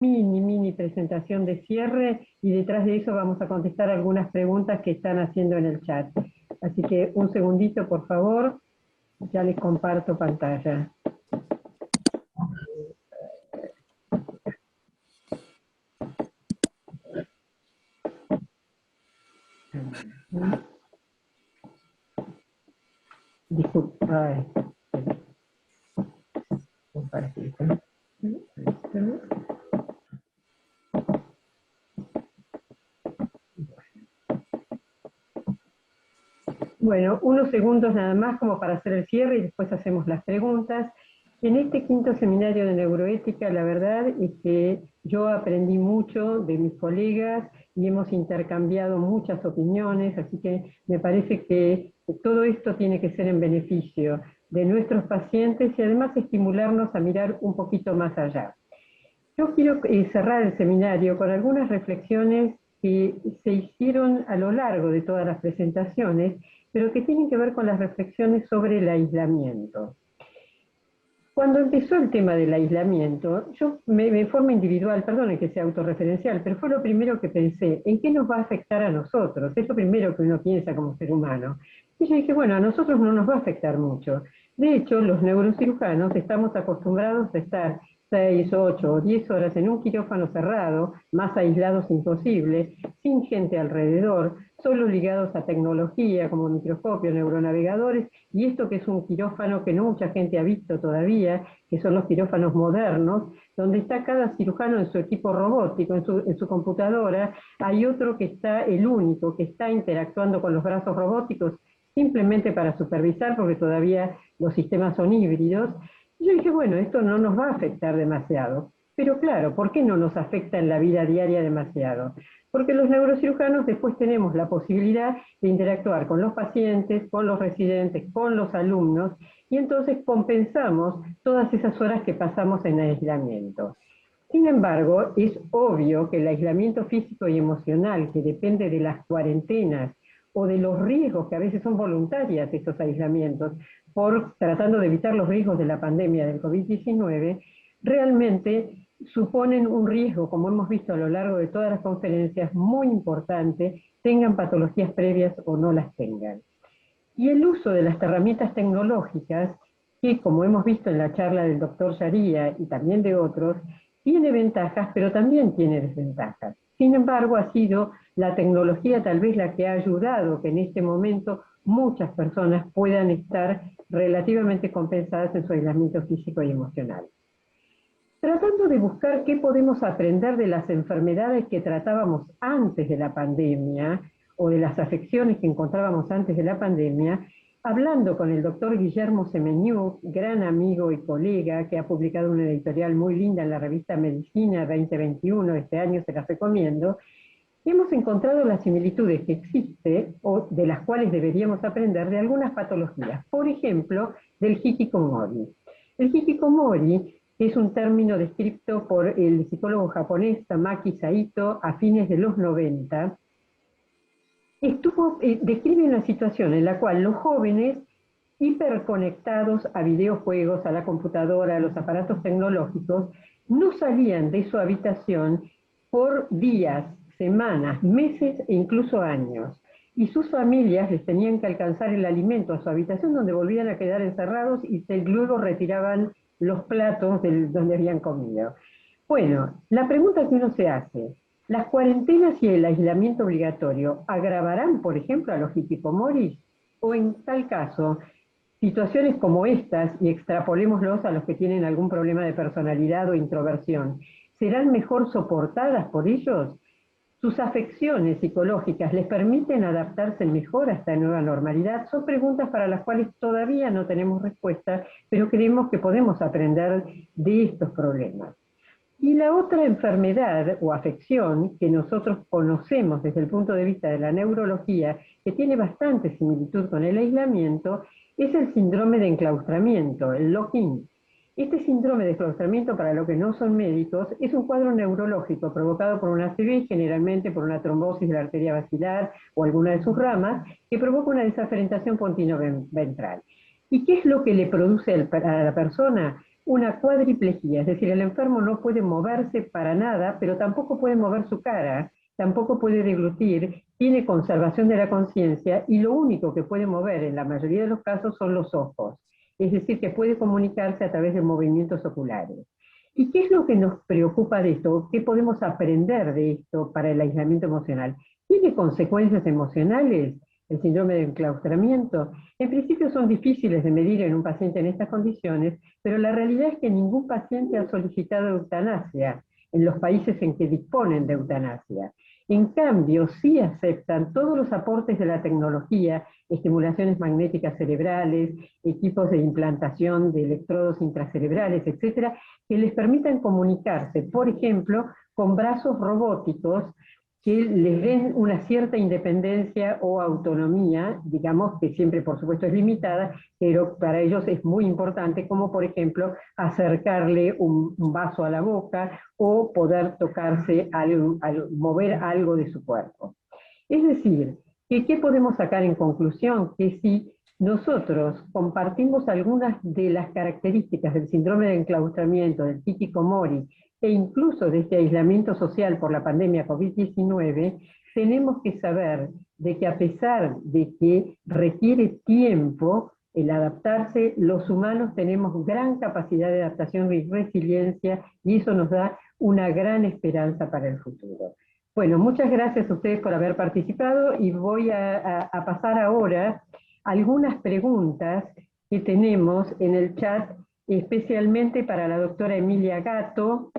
mini presentación de cierre y detrás de eso vamos a contestar algunas preguntas que están haciendo en el chat. Así que un segundito, por favor, ya les comparto pantalla. Disculpa. Compartir. Bueno, unos segundos nada más como para hacer el cierre y después hacemos las preguntas. En este quinto seminario de neuroética, la verdad es que yo aprendí mucho de mis colegas y hemos intercambiado muchas opiniones, así que me parece que todo esto tiene que ser en beneficio de nuestros pacientes y además estimularnos a mirar un poquito más allá. Yo quiero cerrar el seminario con algunas reflexiones que se hicieron a lo largo de todas las presentaciones, pero que tienen que ver con las reflexiones sobre el aislamiento. Cuando empezó el tema del aislamiento, yo de forma individual, perdone que sea autorreferencial, pero fue lo primero que pensé, ¿en qué nos va a afectar a nosotros? Es lo primero que uno piensa como ser humano. Y yo dije, bueno, a nosotros no nos va a afectar mucho. De hecho, los neurocirujanos estamos acostumbrados a estar 6, 8 o 10 horas en un quirófano cerrado, más aislados imposible, sin gente alrededor, solo ligados a tecnología como microscopios, neuronavegadores, y esto que es un quirófano que no mucha gente ha visto todavía, que son los quirófanos modernos, donde está cada cirujano en su equipo robótico, en su computadora, hay otro que está, el único, que está interactuando con los brazos robóticos simplemente para supervisar, porque todavía los sistemas son híbridos. Y yo dije, bueno, esto no nos va a afectar demasiado. Pero claro, ¿por qué no nos afecta en la vida diaria demasiado? Porque los neurocirujanos después tenemos la posibilidad de interactuar con los pacientes, con los residentes, con los alumnos, y entonces compensamos todas esas horas que pasamos en aislamiento. Sin embargo, es obvio que el aislamiento físico y emocional, que depende de las cuarentenas o de los riesgos, que a veces son voluntarias estos aislamientos, tratando de evitar los riesgos de la pandemia del COVID-19, realmente suponen un riesgo, como hemos visto a lo largo de todas las conferencias, muy importante, tengan patologías previas o no las tengan. Y el uso de las herramientas tecnológicas, que como hemos visto en la charla del doctor Sharia y también de otros, tiene ventajas, pero también tiene desventajas. Sin embargo, ha sido la tecnología tal vez la que ha ayudado que en este momento muchas personas puedan estar relativamente compensadas en su aislamiento físico y emocional. Tratando de buscar qué podemos aprender de las enfermedades que tratábamos antes de la pandemia, o de las afecciones que encontrábamos antes de la pandemia, hablando con el doctor Guillermo Semeniuk, gran amigo y colega, que ha publicado una editorial muy linda en la revista Medicina 2021, este año se las recomiendo, hemos encontrado las similitudes que existen, o de las cuales deberíamos aprender, de algunas patologías. Por ejemplo, del hikikomori. El hikikomori es un término descrito por el psicólogo japonés Tamaki Saito a fines de los 90, describe una situación en la cual los jóvenes hiperconectados a videojuegos, a la computadora, a los aparatos tecnológicos, no salían de su habitación por días, semanas, meses e incluso años. Y sus familias les tenían que alcanzar el alimento a su habitación, donde volvían a quedar encerrados y luego retiraban los platos donde habían comido. Bueno, la pregunta que uno se hace, ¿las cuarentenas y el aislamiento obligatorio agravarán, por ejemplo, a los hikikomoris? O en tal caso, situaciones como estas, y extrapolémoslos a los que tienen algún problema de personalidad o introversión, ¿serán mejor soportadas por ellos? ¿Sus afecciones psicológicas les permiten adaptarse mejor a esta nueva normalidad? Son preguntas para las cuales todavía no tenemos respuesta, pero creemos que podemos aprender de estos problemas. Y la otra enfermedad o afección que nosotros conocemos desde el punto de vista de la neurología, que tiene bastante similitud con el aislamiento, es el síndrome de enclaustramiento, el lock-in. Este síndrome de enclaustramiento, para los que no son médicos, es un cuadro neurológico provocado por una ACV, generalmente por una trombosis de la arteria basilar o alguna de sus ramas, que provoca una desaferentación continoventral. ¿Y qué es lo que le produce a la persona? una cuadriplegia, es decir, el enfermo no puede moverse para nada, pero tampoco puede mover su cara, tampoco puede deglutir, tiene conservación de la conciencia y lo único que puede mover en la mayoría de los casos son los ojos, es decir, que puede comunicarse a través de movimientos oculares. ¿Y qué es lo que nos preocupa de esto? ¿Qué podemos aprender de esto para el aislamiento emocional? ¿Tiene consecuencias emocionales el síndrome de enclaustramiento? En principio son difíciles de medir en un paciente en estas condiciones, pero la realidad es que ningún paciente ha solicitado eutanasia en los países en que disponen de eutanasia. En cambio, sí aceptan todos los aportes de la tecnología, estimulaciones magnéticas cerebrales, equipos de implantación de electrodos intracerebrales, etcétera, que les permitan comunicarse, por ejemplo, con brazos robóticos que les den una cierta independencia o autonomía, digamos que siempre por supuesto es limitada, pero para ellos es muy importante, como por ejemplo acercarle un vaso a la boca o poder tocarse, mover algo de su cuerpo. Es decir, ¿qué podemos sacar en conclusión? Que si nosotros compartimos algunas de las características del síndrome de enclaustramiento, del hikikomori, e incluso de este aislamiento social por la pandemia COVID-19, tenemos que saber de que a pesar de que requiere tiempo el adaptarse, los humanos tenemos gran capacidad de adaptación y resiliencia, y eso nos da una gran esperanza para el futuro. Bueno, muchas gracias a ustedes por haber participado y voy a pasar ahora algunas preguntas que tenemos en el chat, especialmente para la doctora Emilia Gatto,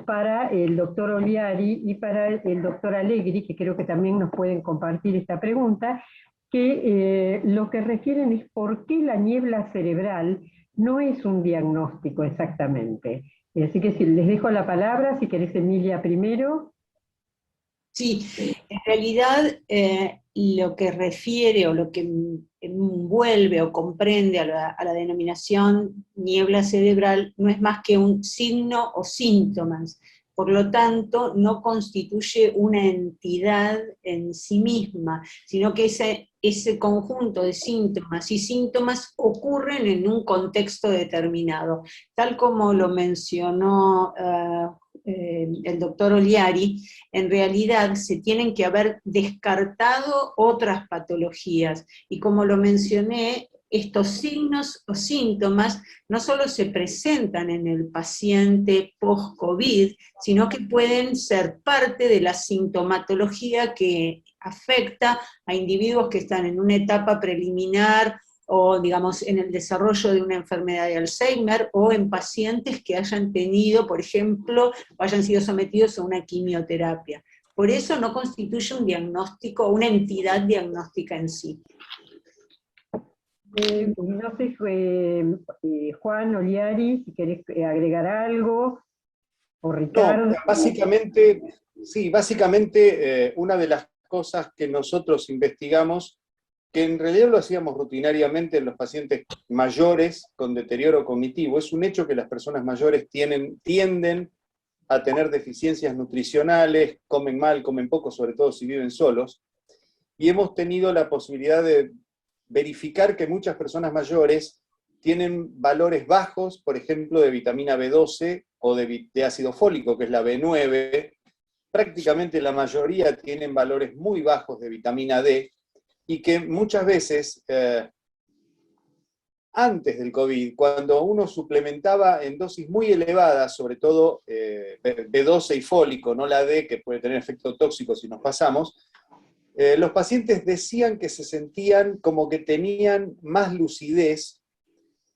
para el doctor Oliari y para el doctor Allegri, que creo que también nos pueden compartir esta pregunta, que lo que refieren es por qué la niebla cerebral no es un diagnóstico exactamente. Así que si les dejo la palabra, si querés Emilia primero. Sí, en realidad lo que refiere o lo que envuelve o comprende a la denominación niebla cerebral no es más que un signo o síntomas. Por lo tanto, no constituye una entidad en sí misma, sino que ese conjunto de síntomas y síntomas ocurren en un contexto determinado. Tal como lo mencionó el doctor Oliari, en realidad se tienen que haber descartado otras patologías, y como lo mencioné, estos signos o síntomas no solo se presentan en el paciente post-COVID, sino que pueden ser parte de la sintomatología que afecta a individuos que están en una etapa preliminar o digamos en el desarrollo de una enfermedad de Alzheimer, o en pacientes que hayan tenido, por ejemplo, o hayan sido sometidos a una quimioterapia. Por eso no constituye un diagnóstico, una entidad diagnóstica en sí. No sé, Juan Oliari, si querés agregar algo, o Ricardo. No, básicamente, sí, básicamente una de las cosas que nosotros investigamos, que en realidad lo hacíamos rutinariamente en los pacientes mayores con deterioro cognitivo, es un hecho que las personas mayores tienden a tener deficiencias nutricionales, comen mal, comen poco, sobre todo si viven solos, y hemos tenido la posibilidad de verificar que muchas personas mayores tienen valores bajos, por ejemplo, de vitamina B12 o de ácido fólico, que es la B9, prácticamente la mayoría tienen valores muy bajos de vitamina D, y que muchas veces, antes del COVID, cuando uno suplementaba en dosis muy elevadas, sobre todo B12 y fólico, no la D, que puede tener efecto tóxico si nos pasamos, los pacientes decían que se sentían como que tenían más lucidez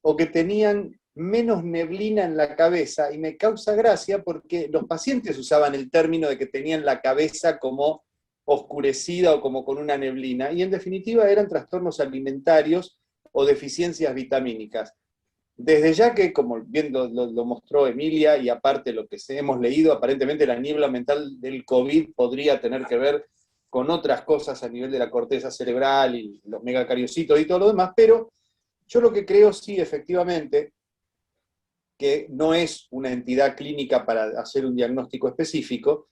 o que tenían menos neblina en la cabeza, y me causa gracia porque los pacientes usaban el término de que tenían la cabeza como oscurecida o como con una neblina, y en definitiva eran trastornos alimentarios o deficiencias vitamínicas. Desde ya que, como bien lo mostró Emilia, y aparte lo que hemos leído, aparentemente la niebla mental del COVID podría tener que ver con otras cosas a nivel de la corteza cerebral y los megacariocitos y todo lo demás, pero yo lo que creo sí, efectivamente, que no es una entidad clínica para hacer un diagnóstico específico,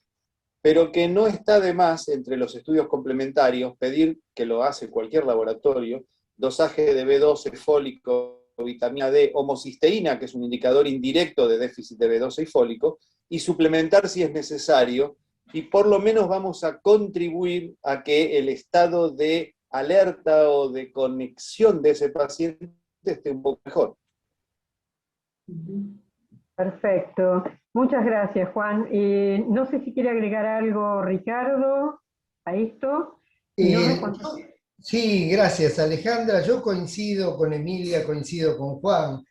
pero que no está de más entre los estudios complementarios pedir, que lo hace cualquier laboratorio, dosaje de B12, fólico, vitamina D, homocisteína, que es un indicador indirecto de déficit de B12 y fólico, y suplementar si es necesario, y por lo menos vamos a contribuir a que el estado de alerta o de conexión de ese paciente esté un poco mejor. Perfecto. Muchas gracias, Juan. No sé si quiere agregar algo, Ricardo, a esto. Sí, gracias, Alejandra. Yo coincido con Emilia, coincido con Juan.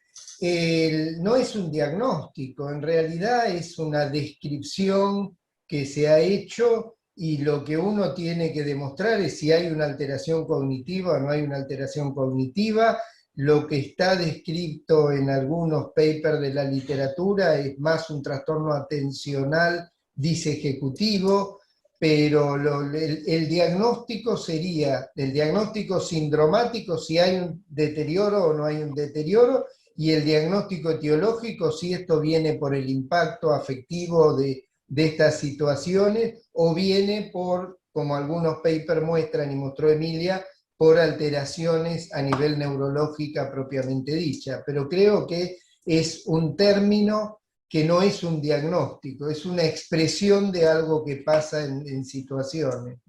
No es un diagnóstico, en realidad es una descripción que se ha hecho, y lo que uno tiene que demostrar es si hay una alteración cognitiva o no hay una alteración cognitiva. Lo que está descrito en algunos papers de la literatura es más un trastorno atencional disejecutivo, pero el diagnóstico sería el diagnóstico sindromático, si hay un deterioro o no hay un deterioro, y el diagnóstico etiológico, si esto viene por el impacto afectivo de estas situaciones, o viene por, como algunos papers muestran y mostró Emilia, por alteraciones a nivel neurológica propiamente dicha. Pero creo que es un término que no es un diagnóstico, es una expresión de algo que pasa en situaciones.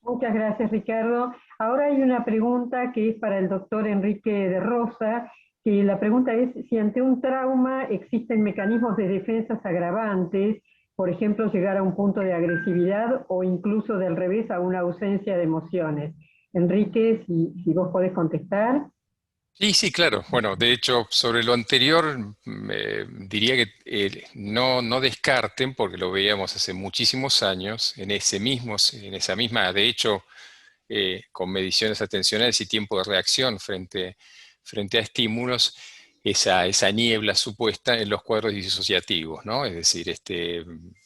Muchas gracias, Ricardo. Ahora hay una pregunta que es para el doctor Enrique de Rosa, que la pregunta es si ante un trauma existen mecanismos de defensas agravantes, por ejemplo, llegar a un punto de agresividad o incluso del revés a una ausencia de emociones. Enrique, si vos podés contestar. Sí, claro. Bueno, de hecho, sobre lo anterior, diría que no descarten, porque lo veíamos hace muchísimos años, en esa misma, de hecho, con mediciones atencionales y tiempo de reacción frente a estímulos, esa niebla supuesta en los cuadros disociativos, ¿no? Es decir,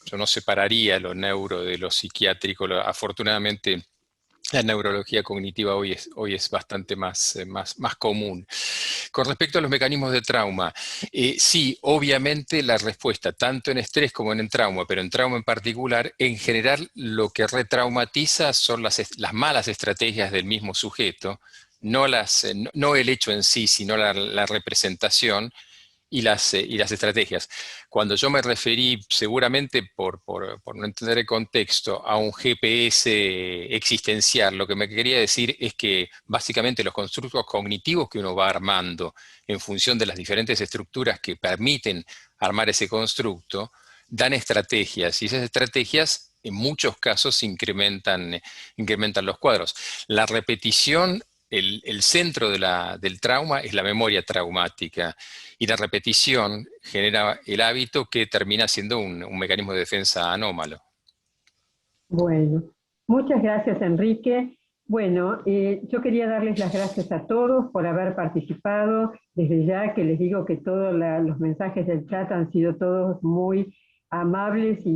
yo no separaría lo neuro de lo psiquiátrico. Afortunadamente, la neurología cognitiva hoy es bastante más común. Con respecto a los mecanismos de trauma, sí, obviamente la respuesta, tanto en estrés como en trauma, pero en trauma en particular, en general lo que retraumatiza son las malas estrategias del mismo sujeto, no el hecho en sí, sino la representación y las estrategias. Cuando yo me referí, seguramente por no entender el contexto, a un GPS existencial, lo que me quería decir es que básicamente los constructos cognitivos que uno va armando en función de las diferentes estructuras que permiten armar ese constructo, dan estrategias, y esas estrategias en muchos casos incrementan los cuadros. La repetición, el centro del trauma es la memoria traumática, y la repetición genera el hábito que termina siendo un mecanismo de defensa anómalo. Bueno, muchas gracias, Enrique. Bueno, yo quería darles las gracias a todos por haber participado. Desde ya que les digo que todos los mensajes del chat han sido todos muy amables y